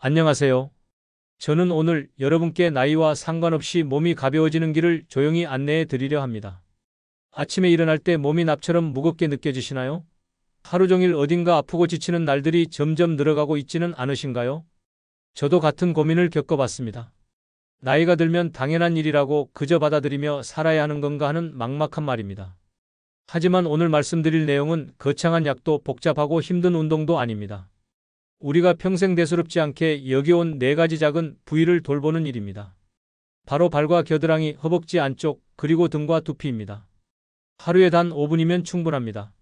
안녕하세요. 저는 오늘 여러분께 나이와 상관없이 몸이 가벼워지는 길을 조용히 안내해 드리려 합니다. 아침에 일어날 때 몸이 납처럼 무겁게 느껴지시나요? 하루 종일 어딘가 아프고 지치는 날들이 점점 늘어가고 있지는 않으신가요? 저도 같은 고민을 겪어봤습니다. 나이가 들면 당연한 일이라고 그저 받아들이며 살아야 하는 건가 하는 막막한 말입니다. 하지만 오늘 말씀드릴 내용은 거창한 약도 복잡하고 힘든 운동도 아닙니다. 우리가 평생 대수롭지 않게 여겨온 4가지 작은 부위를 돌보는 일입니다. 바로 발과 겨드랑이, 허벅지 안쪽, 그리고 등과 두피입니다. 하루에 단 5분이면 충분합니다.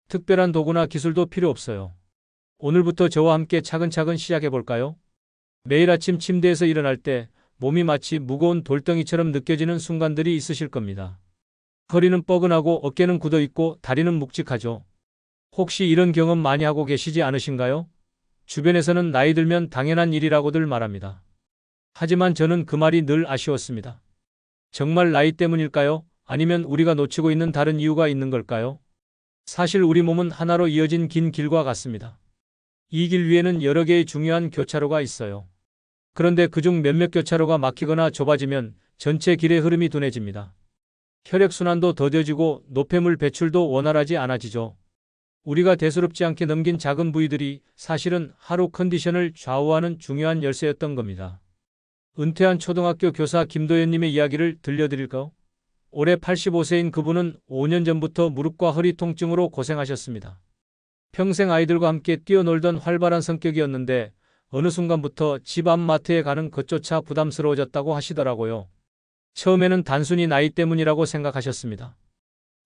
특별한 도구나 기술도 필요 없어요. 오늘부터 저와 함께 차근차근 시작해볼까요? 매일 아침 침대에서 일어날 때 몸이 마치 무거운 돌덩이처럼 느껴지는 순간들이 있으실 겁니다. 허리는 뻐근하고 어깨는 굳어있고 다리는 묵직하죠. 혹시 이런 경험 많이 하고 계시지 않으신가요? 주변에서는 나이 들면 당연한 일이라고들 말합니다. 하지만 저는 그 말이 늘 아쉬웠습니다. 정말 나이 때문일까요? 아니면 우리가 놓치고 있는 다른 이유가 있는 걸까요? 사실 우리 몸은 하나로 이어진 긴 길과 같습니다. 이 길 위에는 여러 개의 중요한 교차로가 있어요. 그런데 그중 몇몇 교차로가 막히거나 좁아지면 전체 길의 흐름이 둔해집니다. 혈액순환도 더뎌지고 노폐물 배출도 원활하지 않아지죠. 우리가 대수롭지 않게 넘긴 작은 부위들이 사실은 하루 컨디션을 좌우하는 중요한 열쇠였던 겁니다. 은퇴한 초등학교 교사 김도현님의 이야기를 들려드릴까요? 올해 85세인 그분은 5년 전부터 무릎과 허리 통증으로 고생하셨습니다. 평생 아이들과 함께 뛰어놀던 활발한 성격이었는데 어느 순간부터 집 앞 마트에 가는 것조차 부담스러워졌다고 하시더라고요. 처음에는 단순히 나이 때문이라고 생각하셨습니다.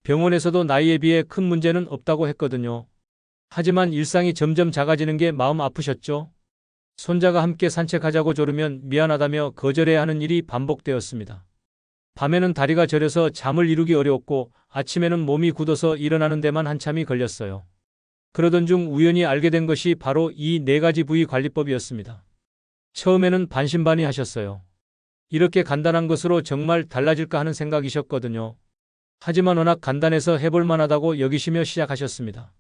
병원에서도 나이에 비해 큰 문제는 없다고 했거든요. 하지만 일상이 점점 작아지는 게 마음 아프셨죠? 손자가 함께 산책하자고 조르면 미안하다며 거절해야 하는 일이 반복되었습니다. 밤에는 다리가 저려서 잠을 이루기 어려웠고 아침에는 몸이 굳어서 일어나는 데만 한참이 걸렸어요. 그러던 중 우연히 알게 된 것이 바로 이 4가지 부위 관리법이었습니다. 처음에는 반신반의하셨어요. 이렇게 간단한 것으로 정말 달라질까 하는 생각이셨거든요. 하지만 워낙 간단해서 해볼 만하다고 여기시며 시작하셨습니다.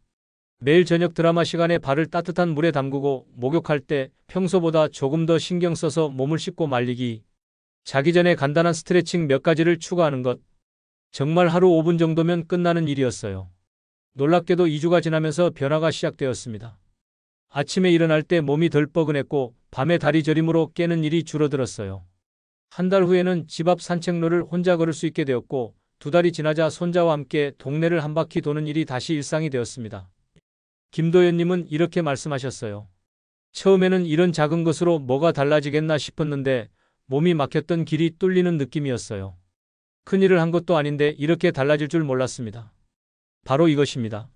매일 저녁 드라마 시간에 발을 따뜻한 물에 담그고 목욕할 때 평소보다 조금 더 신경 써서 몸을 씻고 말리기, 자기 전에 간단한 스트레칭 몇 가지를 추가하는 것. 정말 하루 5분 정도면 끝나는 일이었어요. 놀랍게도 2주가 지나면서 변화가 시작되었습니다. 아침에 일어날 때 몸이 덜 뻐근했고 밤에 다리 저림으로 깨는 일이 줄어들었어요. 한 달 후에는 집 앞 산책로를 혼자 걸을 수 있게 되었고 2달이 지나자 손자와 함께 동네를 한 바퀴 도는 일이 다시 일상이 되었습니다. 김도현님은 이렇게 말씀하셨어요. 처음에는 이런 작은 것으로 뭐가 달라지겠나 싶었는데 몸이 막혔던 길이 뚫리는 느낌이었어요. 큰일을 한 것도 아닌데 이렇게 달라질 줄 몰랐습니다. 바로 이것입니다.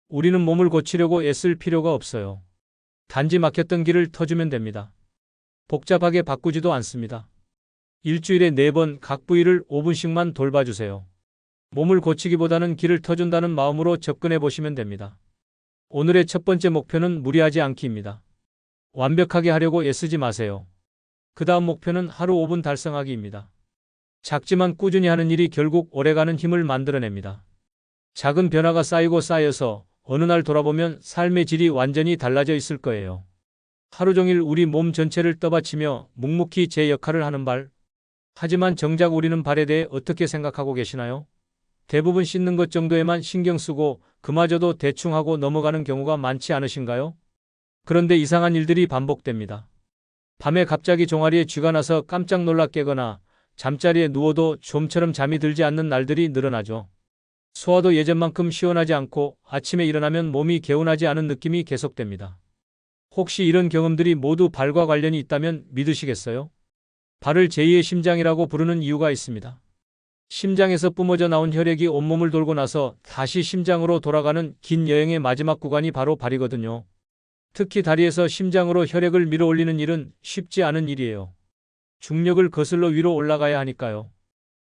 우리는 몸을 고치려고 애쓸 필요가 없어요. 단지 막혔던 길을 터주면 됩니다. 복잡하게 바꾸지도 않습니다. 일주일에 4번 각 부위를 5분씩만 돌봐주세요. 몸을 고치기보다는 길을 터준다는 마음으로 접근해 보시면 됩니다. 오늘의 첫 번째 목표는 무리하지 않기입니다. 완벽하게 하려고 애쓰지 마세요. 그 다음 목표는 하루 5분 달성하기입니다. 작지만 꾸준히 하는 일이 결국 오래가는 힘을 만들어냅니다. 작은 변화가 쌓이고 쌓여서 어느 날 돌아보면 삶의 질이 완전히 달라져 있을 거예요. 하루 종일 우리 몸 전체를 떠받치며 묵묵히 제 역할을 하는 발. 하지만 정작 우리는 발에 대해 어떻게 생각하고 계시나요? 대부분 씻는 것 정도에만 신경 쓰고 그마저도 대충 하고 넘어가는 경우가 많지 않으신가요? 그런데 이상한 일들이 반복됩니다. 밤에 갑자기 종아리에 쥐가 나서 깜짝 놀라 깨거나 잠자리에 누워도 좀처럼 잠이 들지 않는 날들이 늘어나죠. 소화도 예전만큼 시원하지 않고 아침에 일어나면 몸이 개운하지 않은 느낌이 계속됩니다. 혹시 이런 경험들이 모두 발과 관련이 있다면 믿으시겠어요? 발을 제2의 심장이라고 부르는 이유가 있습니다. 심장에서 뿜어져 나온 혈액이 온몸을 돌고 나서 다시 심장으로 돌아가는 긴 여행의 마지막 구간이 바로 발이거든요. 특히 다리에서 심장으로 혈액을 밀어 올리는 일은 쉽지 않은 일이에요. 중력을 거슬러 위로 올라가야 하니까요.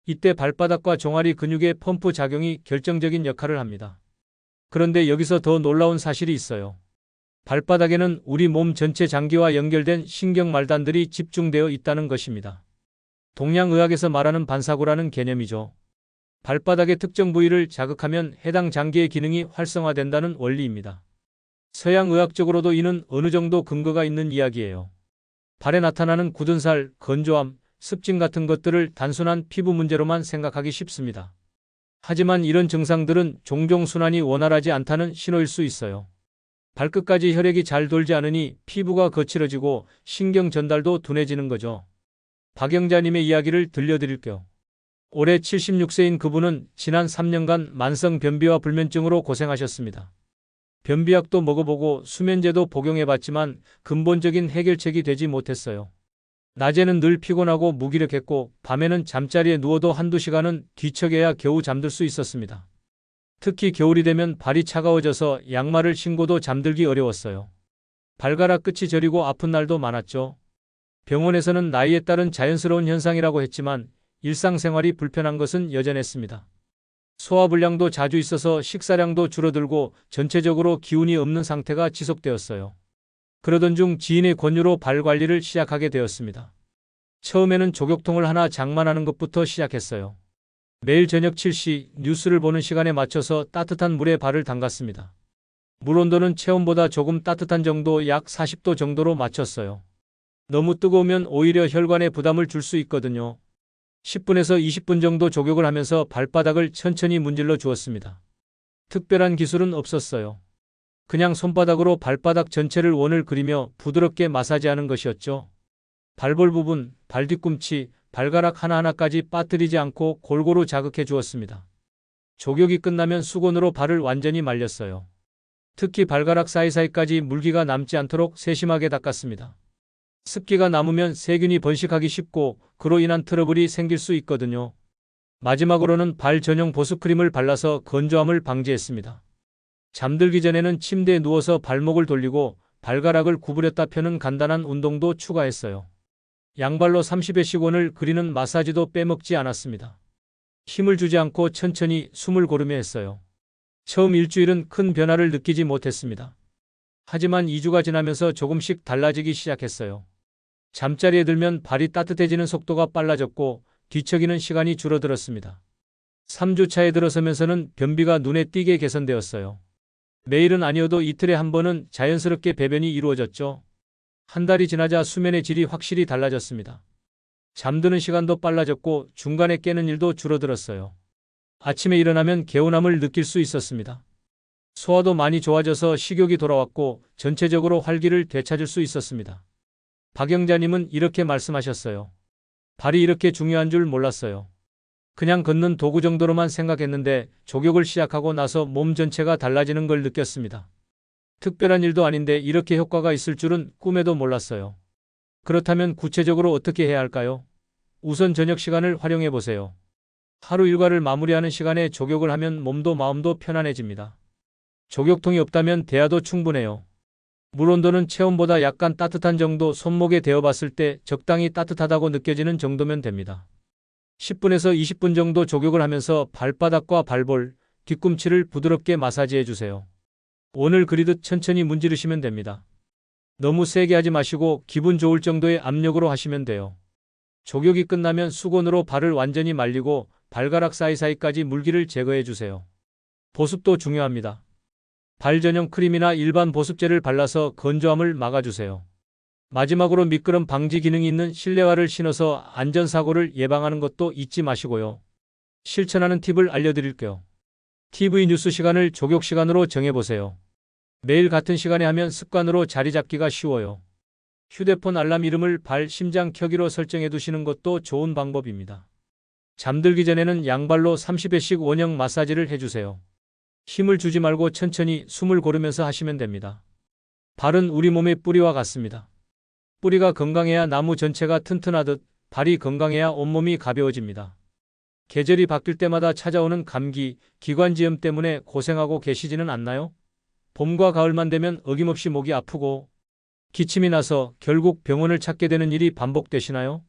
이때 발바닥과 종아리 근육의 펌프 작용이 결정적인 역할을 합니다. 그런데 여기서 더 놀라운 사실이 있어요. 발바닥에는 우리 몸 전체 장기와 연결된 신경 말단들이 집중되어 있다는 것입니다. 동양의학에서 말하는 반사구라는 개념이죠. 발바닥의 특정 부위를 자극하면 해당 장기의 기능이 활성화된다는 원리입니다. 서양의학적으로도 이는 어느 정도 근거가 있는 이야기예요. 발에 나타나는 굳은 살, 건조함, 습진 같은 것들을 단순한 피부 문제로만 생각하기 쉽습니다. 하지만 이런 증상들은 종종 순환이 원활하지 않다는 신호일 수 있어요. 발끝까지 혈액이 잘 돌지 않으니 피부가 거칠어지고 신경 전달도 둔해지는 거죠. 박영자님의 이야기를 들려드릴게요. 올해 76세인 그분은 지난 3년간 만성 변비와 불면증으로 고생하셨습니다. 변비약도 먹어보고 수면제도 복용해봤지만 근본적인 해결책이 되지 못했어요. 낮에는 늘 피곤하고 무기력했고 밤에는 잠자리에 누워도 한두 시간은 뒤척여야 겨우 잠들 수 있었습니다. 특히 겨울이 되면 발이 차가워져서 양말을 신고도 잠들기 어려웠어요. 발가락 끝이 저리고 아픈 날도 많았죠. 병원에서는 나이에 따른 자연스러운 현상이라고 했지만 일상생활이 불편한 것은 여전했습니다. 소화불량도 자주 있어서 식사량도 줄어들고 전체적으로 기운이 없는 상태가 지속되었어요. 그러던 중 지인의 권유로 발 관리를 시작하게 되었습니다. 처음에는 족욕통을 하나 장만하는 것부터 시작했어요. 매일 저녁 7시 뉴스를 보는 시간에 맞춰서 따뜻한 물에 발을 담갔습니다. 물 온도는 체온보다 조금 따뜻한 정도 약 40도 정도로 맞췄어요. 너무 뜨거우면 오히려 혈관에 부담을 줄 수 있거든요. 10분에서 20분 정도 족욕을 하면서 발바닥을 천천히 문질러 주었습니다. 특별한 기술은 없었어요. 그냥 손바닥으로 발바닥 전체를 원을 그리며 부드럽게 마사지하는 것이었죠. 발볼 부분, 발 뒤꿈치, 발가락 하나하나까지 빠뜨리지 않고 골고루 자극해 주었습니다. 족욕이 끝나면 수건으로 발을 완전히 말렸어요. 특히 발가락 사이사이까지 물기가 남지 않도록 세심하게 닦았습니다. 습기가 남으면 세균이 번식하기 쉽고 그로 인한 트러블이 생길 수 있거든요. 마지막으로는 발 전용 보습크림을 발라서 건조함을 방지했습니다. 잠들기 전에는 침대에 누워서 발목을 돌리고 발가락을 구부렸다 펴는 간단한 운동도 추가했어요. 양발로 30회씩 원을 그리는 마사지도 빼먹지 않았습니다. 힘을 주지 않고 천천히 숨을 고르며 했어요. 처음 일주일은 큰 변화를 느끼지 못했습니다. 하지만 2주가 지나면서 조금씩 달라지기 시작했어요. 잠자리에 들면 발이 따뜻해지는 속도가 빨라졌고 뒤척이는 시간이 줄어들었습니다. 3주 차에 들어서면서는 변비가 눈에 띄게 개선되었어요. 매일은 아니어도 이틀에 한 번은 자연스럽게 배변이 이루어졌죠. 한 달이 지나자 수면의 질이 확실히 달라졌습니다. 잠드는 시간도 빨라졌고 중간에 깨는 일도 줄어들었어요. 아침에 일어나면 개운함을 느낄 수 있었습니다. 소화도 많이 좋아져서 식욕이 돌아왔고 전체적으로 활기를 되찾을 수 있었습니다. 박영자님은 이렇게 말씀하셨어요. 발이 이렇게 중요한 줄 몰랐어요. 그냥 걷는 도구 정도로만 생각했는데 족욕을 시작하고 나서 몸 전체가 달라지는 걸 느꼈습니다. 특별한 일도 아닌데 이렇게 효과가 있을 줄은 꿈에도 몰랐어요. 그렇다면 구체적으로 어떻게 해야 할까요? 우선 저녁 시간을 활용해 보세요. 하루 일과를 마무리하는 시간에 족욕을 하면 몸도 마음도 편안해집니다. 족욕통이 없다면 대야도 충분해요. 물 온도는 체온보다 약간 따뜻한 정도, 손목에 대어봤을 때 적당히 따뜻하다고 느껴지는 정도면 됩니다. 10분에서 20분 정도 족욕을 하면서 발바닥과 발볼, 뒤꿈치를 부드럽게 마사지해 주세요. 원을 그리듯 천천히 문지르시면 됩니다. 너무 세게 하지 마시고 기분 좋을 정도의 압력으로 하시면 돼요. 족욕이 끝나면 수건으로 발을 완전히 말리고 발가락 사이사이까지 물기를 제거해 주세요. 보습도 중요합니다. 발 전용 크림이나 일반 보습제를 발라서 건조함을 막아주세요. 마지막으로 미끄럼 방지 기능이 있는 실내화를 신어서 안전사고를 예방하는 것도 잊지 마시고요. 실천하는 팁을 알려드릴게요. TV 뉴스 시간을 족욕 시간으로 정해보세요. 매일 같은 시간에 하면 습관으로 자리 잡기가 쉬워요. 휴대폰 알람 이름을 발, 심장 켜기로 설정해 두시는 것도 좋은 방법입니다. 잠들기 전에는 양발로 30회씩 원형 마사지를 해주세요. 힘을 주지 말고 천천히 숨을 고르면서 하시면 됩니다. 발은 우리 몸의 뿌리와 같습니다. 뿌리가 건강해야 나무 전체가 튼튼하듯 발이 건강해야 온몸이 가벼워집니다. 계절이 바뀔 때마다 찾아오는 감기, 기관지염 때문에 고생하고 계시지는 않나요? 봄과 가을만 되면 어김없이 목이 아프고 기침이 나서 결국 병원을 찾게 되는 일이 반복되시나요?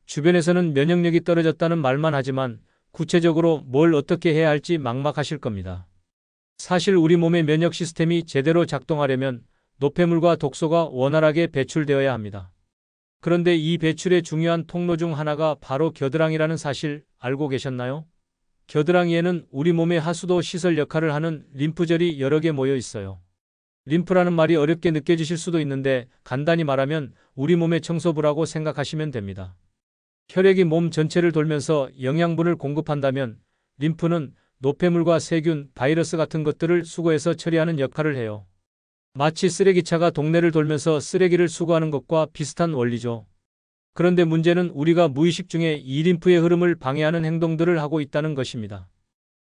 주변에서는 면역력이 떨어졌다는 말만 하지만 구체적으로 뭘 어떻게 해야 할지 막막하실 겁니다. 사실 우리 몸의 면역 시스템이 제대로 작동하려면 노폐물과 독소가 원활하게 배출되어야 합니다. 그런데 이 배출의 중요한 통로 중 하나가 바로 겨드랑이라는 사실 알고 계셨나요? 겨드랑이에는 우리 몸의 하수도 시설 역할을 하는 림프절이 여러 개 모여 있어요. 림프라는 말이 어렵게 느껴지실 수도 있는데 간단히 말하면 우리 몸의 청소부라고 생각하시면 됩니다. 혈액이 몸 전체를 돌면서 영양분을 공급한다면 림프는 노폐물과 세균, 바이러스 같은 것들을 수거해서 처리하는 역할을 해요. 마치 쓰레기차가 동네를 돌면서 쓰레기를 수거하는 것과 비슷한 원리죠. 그런데 문제는 우리가 무의식 중에 이 림프의 흐름을 방해하는 행동들을 하고 있다는 것입니다.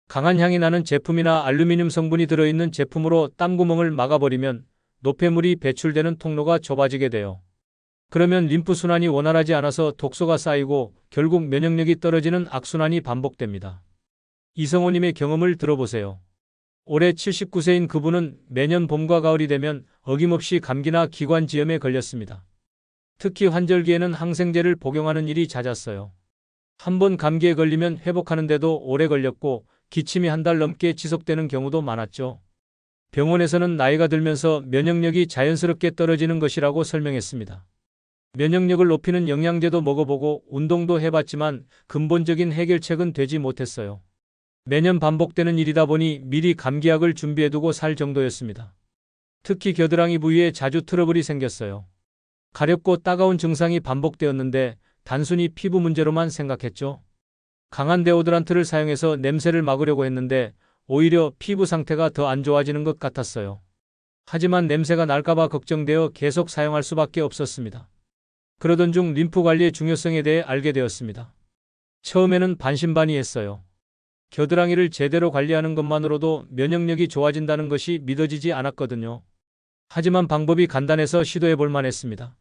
강한 향이 나는 제품이나 알루미늄 성분이 들어있는 제품으로 땀구멍을 막아버리면 노폐물이 배출되는 통로가 좁아지게 돼요. 그러면 림프 순환이 원활하지 않아서 독소가 쌓이고 결국 면역력이 떨어지는 악순환이 반복됩니다. 이성호님의 경험을 들어보세요. 올해 79세인 그분은 매년 봄과 가을이 되면 어김없이 감기나 기관지염에 걸렸습니다. 특히 환절기에는 항생제를 복용하는 일이 잦았어요. 한 번 감기에 걸리면 회복하는데도 오래 걸렸고 기침이 한 달 넘게 지속되는 경우도 많았죠. 병원에서는 나이가 들면서 면역력이 자연스럽게 떨어지는 것이라고 설명했습니다. 면역력을 높이는 영양제도 먹어보고 운동도 해봤지만 근본적인 해결책은 되지 못했어요. 매년 반복되는 일이다 보니 미리 감기약을 준비해두고 살 정도였습니다. 특히 겨드랑이 부위에 자주 트러블이 생겼어요. 가렵고 따가운 증상이 반복되었는데 단순히 피부 문제로만 생각했죠. 강한 데오드란트를 사용해서 냄새를 막으려고 했는데 오히려 피부 상태가 더 안 좋아지는 것 같았어요. 하지만 냄새가 날까봐 걱정되어 계속 사용할 수밖에 없었습니다. 그러던 중 림프 관리의 중요성에 대해 알게 되었습니다. 처음에는 반신반의했어요. 겨드랑이를 제대로 관리하는 것만으로도 면역력이 좋아진다는 것이 믿어지지 않았거든요. 하지만 방법이 간단해서 시도해 볼 만했습니다.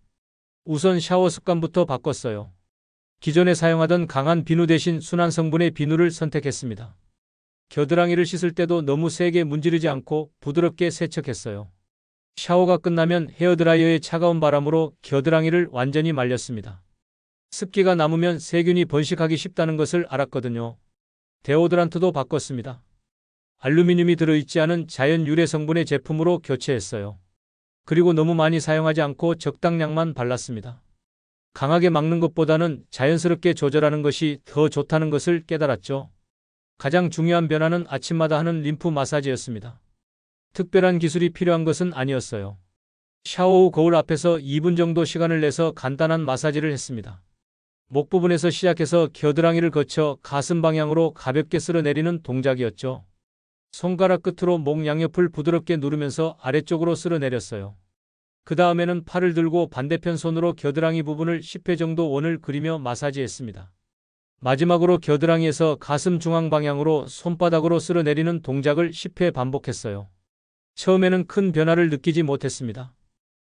우선 샤워 습관부터 바꿨어요. 기존에 사용하던 강한 비누 대신 순한 성분의 비누를 선택했습니다. 겨드랑이를 씻을 때도 너무 세게 문지르지 않고 부드럽게 세척했어요. 샤워가 끝나면 헤어드라이어의 차가운 바람으로 겨드랑이를 완전히 말렸습니다. 습기가 남으면 세균이 번식하기 쉽다는 것을 알았거든요. 데오드란트도 바꿨습니다. 알루미늄이 들어있지 않은 자연 유래 성분의 제품으로 교체했어요. 그리고 너무 많이 사용하지 않고 적당량만 발랐습니다. 강하게 막는 것보다는 자연스럽게 조절하는 것이 더 좋다는 것을 깨달았죠. 가장 중요한 변화는 아침마다 하는 림프 마사지였습니다. 특별한 기술이 필요한 것은 아니었어요. 샤워 후 거울 앞에서 2분 정도 시간을 내서 간단한 마사지를 했습니다. 목 부분에서 시작해서 겨드랑이를 거쳐 가슴 방향으로 가볍게 쓸어내리는 동작이었죠. 손가락 끝으로 목 양옆을 부드럽게 누르면서 아래쪽으로 쓸어내렸어요. 그 다음에는 팔을 들고 반대편 손으로 겨드랑이 부분을 10회 정도 원을 그리며 마사지했습니다. 마지막으로 겨드랑이에서 가슴 중앙 방향으로 손바닥으로 쓸어내리는 동작을 10회 반복했어요. 처음에는 큰 변화를 느끼지 못했습니다.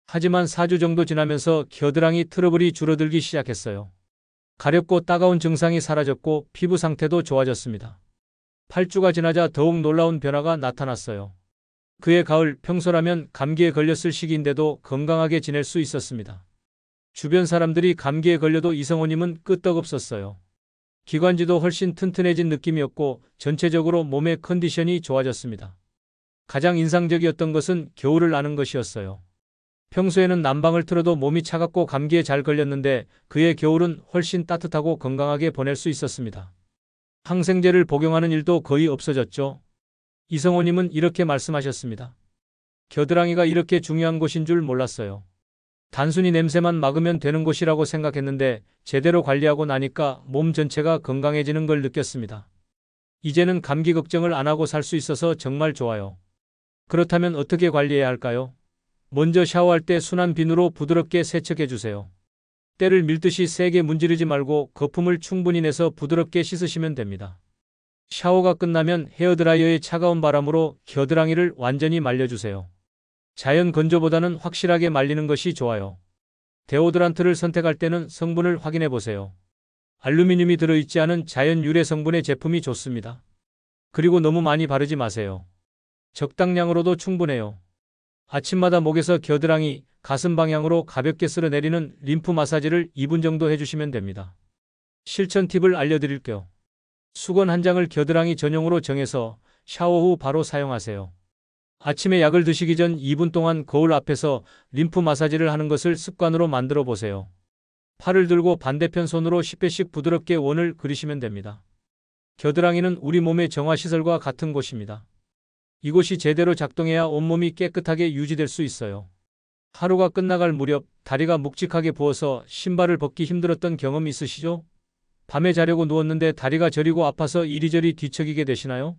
하지만 4주 정도 지나면서 겨드랑이 트러블이 줄어들기 시작했어요. 가렵고 따가운 증상이 사라졌고 피부 상태도 좋아졌습니다. 8주가 지나자 더욱 놀라운 변화가 나타났어요. 그해 가을, 평소라면 감기에 걸렸을 시기인데도 건강하게 지낼 수 있었습니다. 주변 사람들이 감기에 걸려도 이성호님은 끄떡없었어요. 기관지도 훨씬 튼튼해진 느낌이었고 전체적으로 몸의 컨디션이 좋아졌습니다. 가장 인상적이었던 것은 겨울을 나는 것이었어요. 평소에는 난방을 틀어도 몸이 차갑고 감기에 잘 걸렸는데 그해 겨울은 훨씬 따뜻하고 건강하게 보낼 수 있었습니다. 항생제를 복용하는 일도 거의 없어졌죠. 이성호님은 이렇게 말씀하셨습니다. 겨드랑이가 이렇게 중요한 곳인 줄 몰랐어요. 단순히 냄새만 막으면 되는 곳이라고 생각했는데 제대로 관리하고 나니까 몸 전체가 건강해지는 걸 느꼈습니다. 이제는 감기 걱정을 안 하고 살 수 있어서 정말 좋아요. 그렇다면 어떻게 관리해야 할까요? 먼저 샤워할 때 순한 비누로 부드럽게 세척해주세요. 때를 밀듯이 세게 문지르지 말고 거품을 충분히 내서 부드럽게 씻으시면 됩니다. 샤워가 끝나면 헤어드라이어의 차가운 바람으로 겨드랑이를 완전히 말려주세요. 자연 건조보다는 확실하게 말리는 것이 좋아요. 데오드란트를 선택할 때는 성분을 확인해 보세요. 알루미늄이 들어있지 않은 자연 유래 성분의 제품이 좋습니다. 그리고 너무 많이 바르지 마세요. 적당량으로도 충분해요. 아침마다 목에서 겨드랑이, 가슴 방향으로 가볍게 쓸어내리는 림프 마사지를 2분 정도 해주시면 됩니다. 실천 팁을 알려드릴게요. 수건 한 장을 겨드랑이 전용으로 정해서 샤워 후 바로 사용하세요. 아침에 약을 드시기 전 2분 동안 거울 앞에서 림프 마사지를 하는 것을 습관으로 만들어 보세요. 팔을 들고 반대편 손으로 10회씩 부드럽게 원을 그리시면 됩니다. 겨드랑이는 우리 몸의 정화시설과 같은 곳입니다. 이곳이 제대로 작동해야 온몸이 깨끗하게 유지될 수 있어요. 하루가 끝나갈 무렵 다리가 묵직하게 부어서 신발을 벗기 힘들었던 경험 있으시죠? 밤에 자려고 누웠는데 다리가 저리고 아파서 이리저리 뒤척이게 되시나요?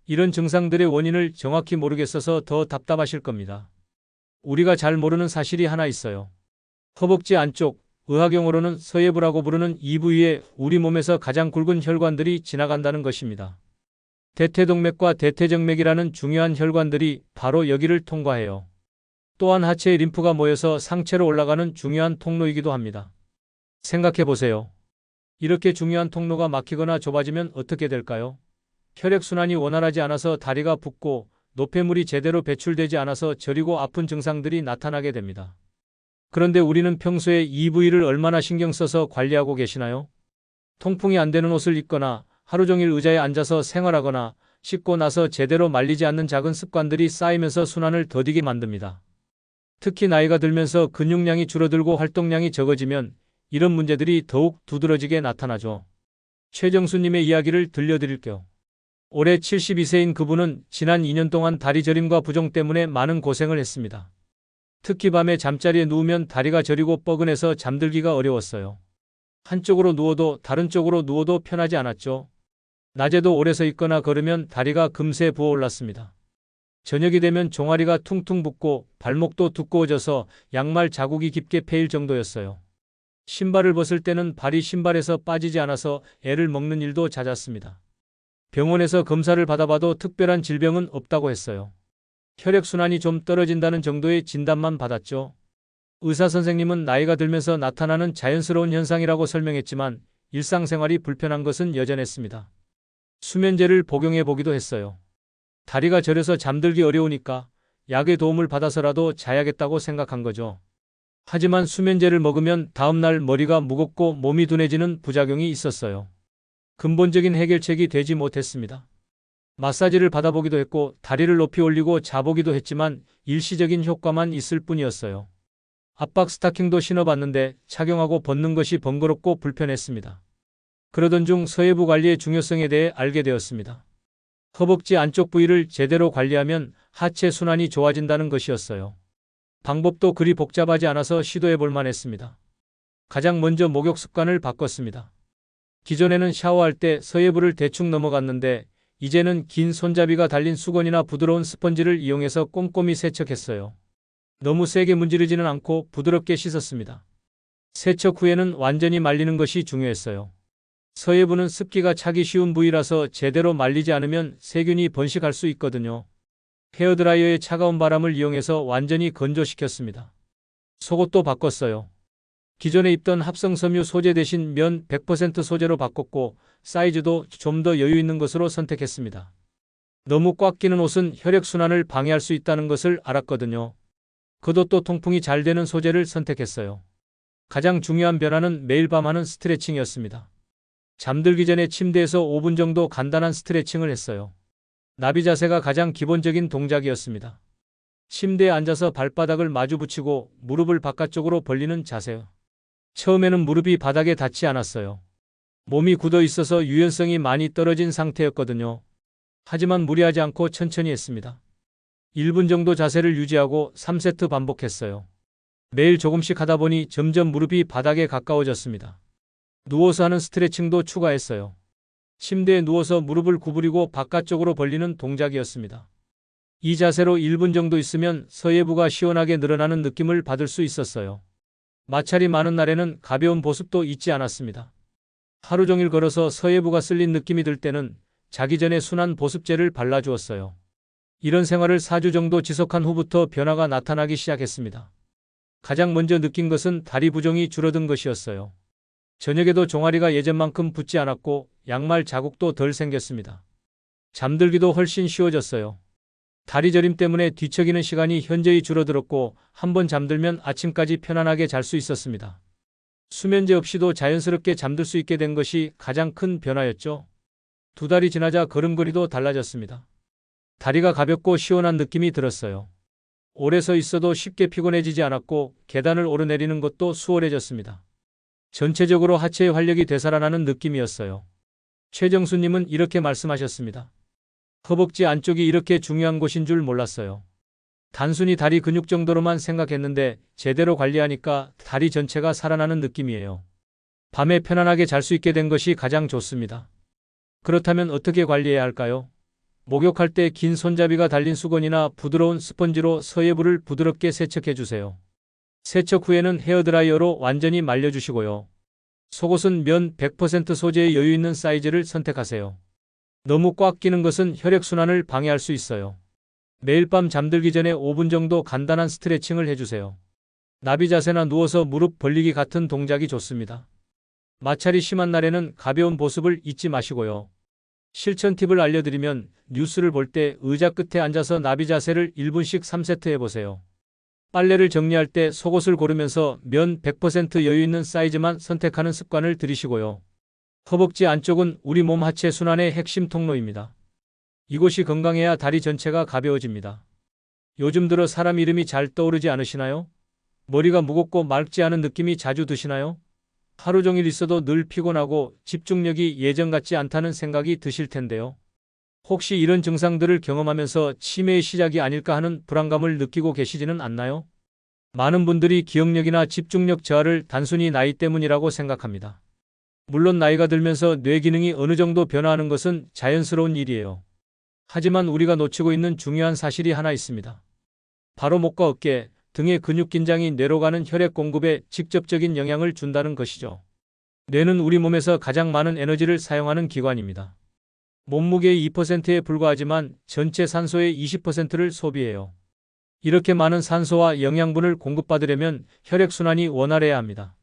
이런 증상들의 원인을 정확히 모르겠어서 더 답답하실 겁니다. 우리가 잘 모르는 사실이 하나 있어요. 허벅지 안쪽, 의학용어로는 서예부라고 부르는 이 부위에 우리 몸에서 가장 굵은 혈관들이 지나간다는 것입니다. 대퇴동맥과 대퇴정맥이라는 중요한 혈관들이 바로 여기를 통과해요. 또한 하체에 림프가 모여서 상체로 올라가는 중요한 통로이기도 합니다. 생각해 보세요. 이렇게 중요한 통로가 막히거나 좁아지면 어떻게 될까요? 혈액순환이 원활하지 않아서 다리가 붓고 노폐물이 제대로 배출되지 않아서 저리고 아픈 증상들이 나타나게 됩니다. 그런데 우리는 평소에 이 부위를 얼마나 신경 써서 관리하고 계시나요? 통풍이 안 되는 옷을 입거나 하루 종일 의자에 앉아서 생활하거나 씻고 나서 제대로 말리지 않는 작은 습관들이 쌓이면서 순환을 더디게 만듭니다. 특히 나이가 들면서 근육량이 줄어들고 활동량이 적어지면 이런 문제들이 더욱 두드러지게 나타나죠. 최정수님의 이야기를 들려드릴게요. 올해 72세인 그분은 지난 2년 동안 다리 저림과 부종 때문에 많은 고생을 했습니다. 특히 밤에 잠자리에 누우면 다리가 저리고 뻐근해서 잠들기가 어려웠어요. 한쪽으로 누워도 다른 쪽으로 누워도 편하지 않았죠. 낮에도 오래 서 있거나 걸으면 다리가 금세 부어올랐습니다. 저녁이 되면 종아리가 퉁퉁 붓고 발목도 두꺼워져서 양말 자국이 깊게 패일 정도였어요. 신발을 벗을 때는 발이 신발에서 빠지지 않아서 애를 먹는 일도 잦았습니다. 병원에서 검사를 받아봐도 특별한 질병은 없다고 했어요. 혈액순환이 좀 떨어진다는 정도의 진단만 받았죠. 의사 선생님은 나이가 들면서 나타나는 자연스러운 현상이라고 설명했지만 일상생활이 불편한 것은 여전했습니다. 수면제를 복용해 보기도 했어요. 다리가 저려서 잠들기 어려우니까 약의 도움을 받아서라도 자야겠다고 생각한 거죠. 하지만 수면제를 먹으면 다음날 머리가 무겁고 몸이 둔해지는 부작용이 있었어요. 근본적인 해결책이 되지 못했습니다. 마사지를 받아보기도 했고 다리를 높이 올리고 자보기도 했지만 일시적인 효과만 있을 뿐이었어요. 압박 스타킹도 신어봤는데 착용하고 벗는 것이 번거롭고 불편했습니다. 그러던 중 서예부 관리의 중요성에 대해 알게 되었습니다. 허벅지 안쪽 부위를 제대로 관리하면 하체 순환이 좋아진다는 것이었어요. 방법도 그리 복잡하지 않아서 시도해 볼 만했습니다. 가장 먼저 목욕 습관을 바꿨습니다. 기존에는 샤워할 때 서예부를 대충 넘어갔는데 이제는 긴 손잡이가 달린 수건이나 부드러운 스펀지를 이용해서 꼼꼼히 세척했어요. 너무 세게 문지르지는 않고 부드럽게 씻었습니다. 세척 후에는 완전히 말리는 것이 중요했어요. 서예부는 습기가 차기 쉬운 부위라서 제대로 말리지 않으면 세균이 번식할 수 있거든요. 헤어드라이어의 차가운 바람을 이용해서 완전히 건조시켰습니다. 속옷도 바꿨어요. 기존에 입던 합성섬유 소재 대신 면 100% 소재로 바꿨고 사이즈도 좀 더 여유 있는 것으로 선택했습니다. 너무 꽉 끼는 옷은 혈액순환을 방해할 수 있다는 것을 알았거든요. 겉옷도 통풍이 잘 되는 소재를 선택했어요. 가장 중요한 변화는 매일 밤 하는 스트레칭이었습니다. 잠들기 전에 침대에서 5분 정도 간단한 스트레칭을 했어요. 나비 자세가 가장 기본적인 동작이었습니다. 침대에 앉아서 발바닥을 마주 붙이고 무릎을 바깥쪽으로 벌리는 자세요. 처음에는 무릎이 바닥에 닿지 않았어요. 몸이 굳어 있어서 유연성이 많이 떨어진 상태였거든요. 하지만 무리하지 않고 천천히 했습니다. 1분 정도 자세를 유지하고 3세트 반복했어요. 매일 조금씩 하다 보니 점점 무릎이 바닥에 가까워졌습니다. 누워서 하는 스트레칭도 추가했어요. 침대에 누워서 무릎을 구부리고 바깥쪽으로 벌리는 동작이었습니다. 이 자세로 1분 정도 있으면 서예부가 시원하게 늘어나는 느낌을 받을 수 있었어요. 마찰이 많은 날에는 가벼운 보습도 잊지 않았습니다. 하루 종일 걸어서 서예부가 쓸린 느낌이 들 때는 자기 전에 순한 보습제를 발라주었어요. 이런 생활을 4주 정도 지속한 후부터 변화가 나타나기 시작했습니다. 가장 먼저 느낀 것은 다리 부종이 줄어든 것이었어요. 저녁에도 종아리가 예전만큼 붓지 않았고 양말 자국도 덜 생겼습니다. 잠들기도 훨씬 쉬워졌어요. 다리 저림 때문에 뒤척이는 시간이 현저히 줄어들었고 한 번 잠들면 아침까지 편안하게 잘 수 있었습니다. 수면제 없이도 자연스럽게 잠들 수 있게 된 것이 가장 큰 변화였죠. 2달이 지나자 걸음걸이도 달라졌습니다. 다리가 가볍고 시원한 느낌이 들었어요. 오래 서 있어도 쉽게 피곤해지지 않았고 계단을 오르내리는 것도 수월해졌습니다. 전체적으로 하체의 활력이 되살아나는 느낌이었어요. 최정수님은 이렇게 말씀하셨습니다. 허벅지 안쪽이 이렇게 중요한 곳인 줄 몰랐어요. 단순히 다리 근육 정도로만 생각했는데 제대로 관리하니까 다리 전체가 살아나는 느낌이에요. 밤에 편안하게 잘 수 있게 된 것이 가장 좋습니다. 그렇다면 어떻게 관리해야 할까요? 목욕할 때 긴 손잡이가 달린 수건이나 부드러운 스펀지로 서예부를 부드럽게 세척해 주세요. 세척 후에는 헤어드라이어로 완전히 말려주시고요. 속옷은 면 100% 소재의 여유 있는 사이즈를 선택하세요. 너무 꽉 끼는 것은 혈액순환을 방해할 수 있어요. 매일 밤 잠들기 전에 5분 정도 간단한 스트레칭을 해주세요. 나비 자세나 누워서 무릎 벌리기 같은 동작이 좋습니다. 마찰이 심한 날에는 가벼운 보습을 잊지 마시고요. 실천 팁을 알려드리면 뉴스를 볼 때 의자 끝에 앉아서 나비 자세를 1분씩 3세트 해보세요. 빨래를 정리할 때 속옷을 고르면서 면 100% 여유 있는 사이즈만 선택하는 습관을 들이시고요. 허벅지 안쪽은 우리 몸 하체 순환의 핵심 통로입니다. 이곳이 건강해야 다리 전체가 가벼워집니다. 요즘 들어 사람 이름이 잘 떠오르지 않으시나요? 머리가 무겁고 맑지 않은 느낌이 자주 드시나요? 하루 종일 있어도 늘 피곤하고 집중력이 예전 같지 않다는 생각이 드실 텐데요. 혹시 이런 증상들을 경험하면서 치매의 시작이 아닐까 하는 불안감을 느끼고 계시지는 않나요? 많은 분들이 기억력이나 집중력 저하를 단순히 나이 때문이라고 생각합니다. 물론 나이가 들면서 뇌 기능이 어느 정도 변화하는 것은 자연스러운 일이에요. 하지만 우리가 놓치고 있는 중요한 사실이 하나 있습니다. 바로 목과 어깨, 등의 근육 긴장이 뇌로 가는 혈액 공급에 직접적인 영향을 준다는 것이죠. 뇌는 우리 몸에서 가장 많은 에너지를 사용하는 기관입니다. 몸무게의 2%에 불과하지만 전체 산소의 20%를 소비해요. 이렇게 많은 산소와 영양분을 공급받으려면 혈액순환이 원활해야 합니다.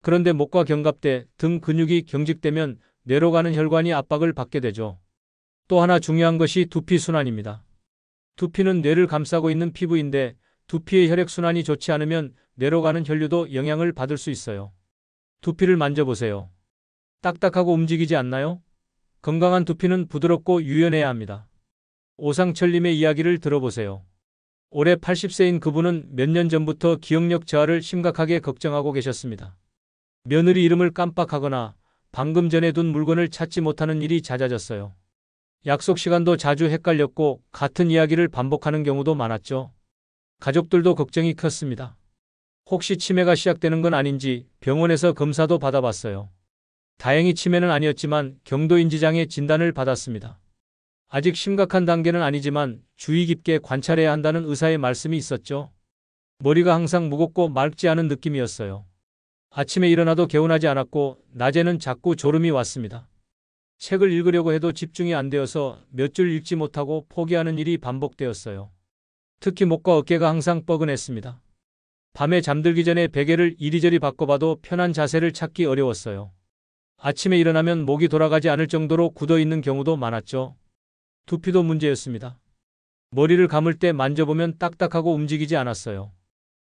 그런데 목과 견갑대, 등 근육이 경직되면 뇌로 가는 혈관이 압박을 받게 되죠. 또 하나 중요한 것이 두피 순환입니다. 두피는 뇌를 감싸고 있는 피부인데 두피의 혈액순환이 좋지 않으면 뇌로 가는 혈류도 영향을 받을 수 있어요. 두피를 만져보세요. 딱딱하고 움직이지 않나요? 건강한 두피는 부드럽고 유연해야 합니다. 오상철님의 이야기를 들어보세요. 올해 80세인 그분은 몇 년 전부터 기억력 저하를 심각하게 걱정하고 계셨습니다. 며느리 이름을 깜빡하거나 방금 전에 둔 물건을 찾지 못하는 일이 잦아졌어요. 약속 시간도 자주 헷갈렸고 같은 이야기를 반복하는 경우도 많았죠. 가족들도 걱정이 컸습니다. 혹시 치매가 시작되는 건 아닌지 병원에서 검사도 받아봤어요. 다행히 치매는 아니었지만 경도인지장애 진단을 받았습니다. 아직 심각한 단계는 아니지만 주의 깊게 관찰해야 한다는 의사의 말씀이 있었죠. 머리가 항상 무겁고 맑지 않은 느낌이었어요. 아침에 일어나도 개운하지 않았고 낮에는 자꾸 졸음이 왔습니다. 책을 읽으려고 해도 집중이 안 되어서 몇 줄 읽지 못하고 포기하는 일이 반복되었어요. 특히 목과 어깨가 항상 뻐근했습니다. 밤에 잠들기 전에 베개를 이리저리 바꿔봐도 편한 자세를 찾기 어려웠어요. 아침에 일어나면 목이 돌아가지 않을 정도로 굳어있는 경우도 많았죠. 두피도 문제였습니다. 머리를 감을 때 만져보면 딱딱하고 움직이지 않았어요.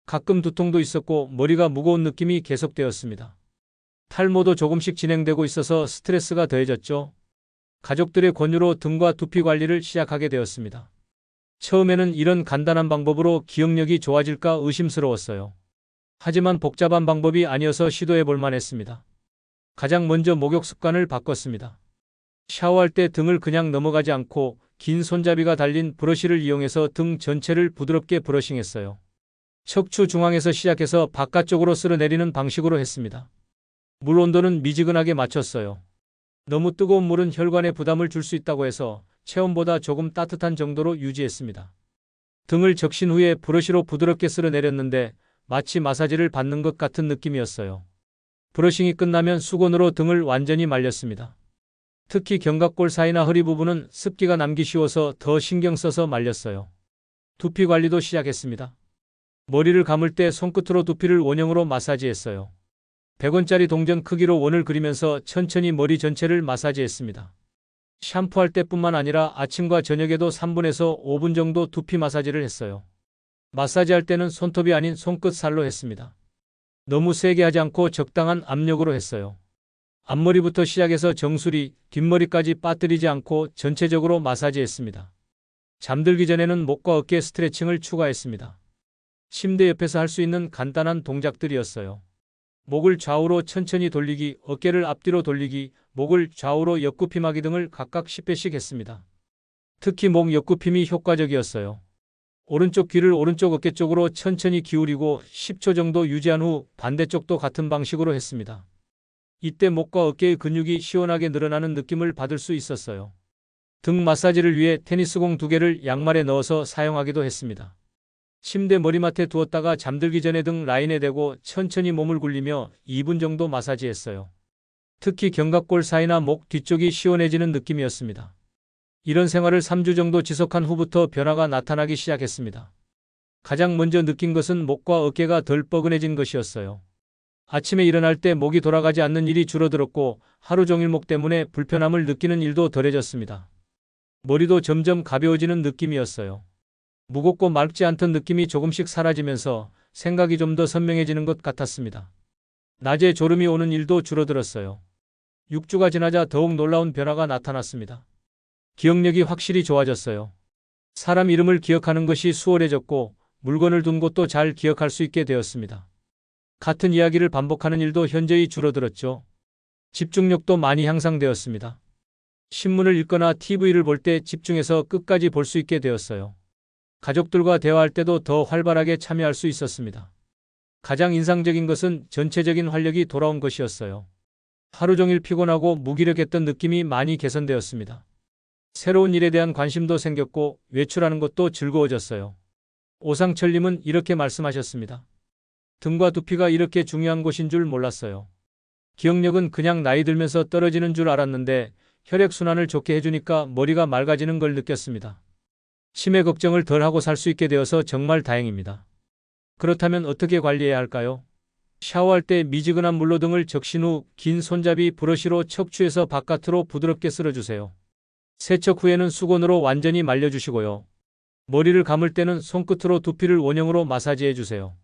가끔 두통도 있었고 머리가 무거운 느낌이 계속되었습니다. 탈모도 조금씩 진행되고 있어서 스트레스가 더해졌죠. 가족들의 권유로 등과 두피 관리를 시작하게 되었습니다. 처음에는 이런 간단한 방법으로 기억력이 좋아질까 의심스러웠어요. 하지만 복잡한 방법이 아니어서 시도해 볼 만했습니다. 가장 먼저 목욕 습관을 바꿨습니다. 샤워할 때 등을 그냥 넘어가지 않고 긴 손잡이가 달린 브러쉬를 이용해서 등 전체를 부드럽게 브러싱했어요. 척추 중앙에서 시작해서 바깥쪽으로 쓸어내리는 방식으로 했습니다. 물 온도는 미지근하게 맞췄어요. 너무 뜨거운 물은 혈관에 부담을 줄 수 있다고 해서 체온보다 조금 따뜻한 정도로 유지했습니다. 등을 적신 후에 브러쉬로 부드럽게 쓸어내렸는데 마치 마사지를 받는 것 같은 느낌이었어요. 브러싱이 끝나면 수건으로 등을 완전히 말렸습니다. 특히 견갑골 사이나 허리 부분은 습기가 남기 쉬워서 더 신경 써서 말렸어요. 두피 관리도 시작했습니다. 머리를 감을 때 손끝으로 두피를 원형으로 마사지했어요. 100원짜리 동전 크기로 원을 그리면서 천천히 머리 전체를 마사지했습니다. 샴푸할 때뿐만 아니라 아침과 저녁에도 3분에서 5분 정도 두피 마사지를 했어요. 마사지할 때는 손톱이 아닌 손끝 살로 했습니다. 너무 세게 하지 않고 적당한 압력으로 했어요. 앞머리부터 시작해서 정수리, 뒷머리까지 빠뜨리지 않고 전체적으로 마사지했습니다. 잠들기 전에는 목과 어깨 스트레칭을 추가했습니다. 침대 옆에서 할 수 있는 간단한 동작들이었어요. 목을 좌우로 천천히 돌리기, 어깨를 앞뒤로 돌리기, 목을 좌우로 옆구피마기 등을 각각 10회씩 했습니다. 특히 목 옆굽힘이 효과적이었어요. 오른쪽 귀를 오른쪽 어깨 쪽으로 천천히 기울이고 10초 정도 유지한 후 반대쪽도 같은 방식으로 했습니다. 이때 목과 어깨의 근육이 시원하게 늘어나는 느낌을 받을 수 있었어요. 등 마사지를 위해 테니스공 2개를 양말에 넣어서 사용하기도 했습니다. 침대 머리맡에 두었다가 잠들기 전에 등 라인에 대고 천천히 몸을 굴리며 2분 정도 마사지했어요. 특히 견갑골 사이나 목 뒤쪽이 시원해지는 느낌이었습니다. 이런 생활을 3주 정도 지속한 후부터 변화가 나타나기 시작했습니다. 가장 먼저 느낀 것은 목과 어깨가 덜 뻐근해진 것이었어요. 아침에 일어날 때 목이 돌아가지 않는 일이 줄어들었고 하루 종일 목 때문에 불편함을 느끼는 일도 덜해졌습니다. 머리도 점점 가벼워지는 느낌이었어요. 무겁고 맑지 않던 느낌이 조금씩 사라지면서 생각이 좀 더 선명해지는 것 같았습니다. 낮에 졸음이 오는 일도 줄어들었어요. 6주가 지나자 더욱 놀라운 변화가 나타났습니다. 기억력이 확실히 좋아졌어요. 사람 이름을 기억하는 것이 수월해졌고 물건을 둔 곳도 잘 기억할 수 있게 되었습니다. 같은 이야기를 반복하는 일도 현저히 줄어들었죠. 집중력도 많이 향상되었습니다. 신문을 읽거나 TV를 볼 때 집중해서 끝까지 볼 수 있게 되었어요. 가족들과 대화할 때도 더 활발하게 참여할 수 있었습니다. 가장 인상적인 것은 전체적인 활력이 돌아온 것이었어요. 하루 종일 피곤하고 무기력했던 느낌이 많이 개선되었습니다. 새로운 일에 대한 관심도 생겼고 외출하는 것도 즐거워졌어요. 오상철님은 이렇게 말씀하셨습니다. 등과 두피가 이렇게 중요한 곳인 줄 몰랐어요. 기억력은 그냥 나이 들면서 떨어지는 줄 알았는데 혈액순환을 좋게 해주니까 머리가 맑아지는 걸 느꼈습니다. 치매 걱정을 덜 하고 살 수 있게 되어서 정말 다행입니다. 그렇다면 어떻게 관리해야 할까요? 샤워할 때 미지근한 물로 등을 적신 후 긴 손잡이 브러쉬로 척추에서 바깥으로 부드럽게 쓸어주세요. 세척 후에는 수건으로 완전히 말려주시고요. 머리를 감을 때는 손끝으로 두피를 원형으로 마사지해주세요.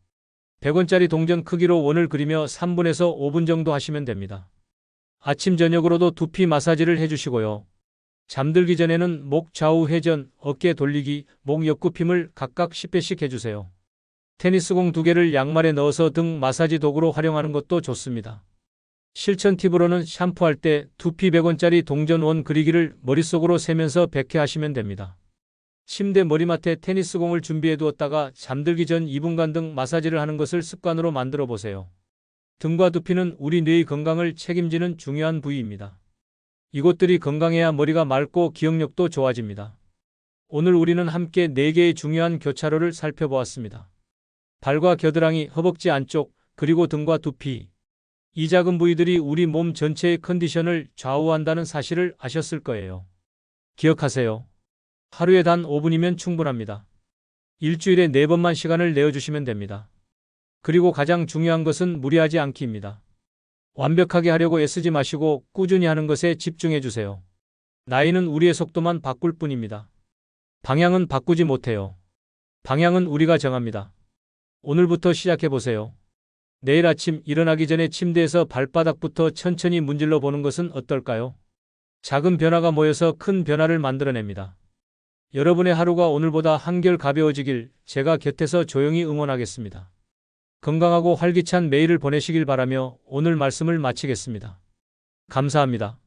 100원짜리 동전 크기로 원을 그리며 3분에서 5분 정도 하시면 됩니다. 아침 저녁으로도 두피 마사지를 해주시고요. 잠들기 전에는 목 좌우 회전, 어깨 돌리기, 목 옆굽힘을 각각 10회씩 해주세요. 테니스공 2개를 양말에 넣어서 등 마사지 도구로 활용하는 것도 좋습니다. 실천 팁으로는 샴푸할 때 두피 100원짜리 동전 원 그리기를 머릿속으로 세면서 100회 하시면 됩니다. 침대 머리맡에 테니스공을 준비해 두었다가 잠들기 전 2분간 등 마사지를 하는 것을 습관으로 만들어 보세요. 등과 두피는 우리 뇌의 건강을 책임지는 중요한 부위입니다. 이곳들이 건강해야 머리가 맑고 기억력도 좋아집니다. 오늘 우리는 함께 4개의 중요한 교차로를 살펴보았습니다. 발과 겨드랑이, 허벅지 안쪽, 그리고 등과 두피. 이 작은 부위들이 우리 몸 전체의 컨디션을 좌우한다는 사실을 아셨을 거예요. 기억하세요. 하루에 단 5분이면 충분합니다. 일주일에 4번만 시간을 내어주시면 됩니다. 그리고 가장 중요한 것은 무리하지 않기입니다. 완벽하게 하려고 애쓰지 마시고 꾸준히 하는 것에 집중해 주세요. 나이는 우리의 속도만 바꿀 뿐입니다. 방향은 바꾸지 못해요. 방향은 우리가 정합니다. 오늘부터 시작해 보세요. 내일 아침 일어나기 전에 침대에서 발바닥부터 천천히 문질러 보는 것은 어떨까요? 작은 변화가 모여서 큰 변화를 만들어냅니다. 여러분의 하루가 오늘보다 한결 가벼워지길 제가 곁에서 조용히 응원하겠습니다. 건강하고 활기찬 매일을 보내시길 바라며 오늘 말씀을 마치겠습니다. 감사합니다.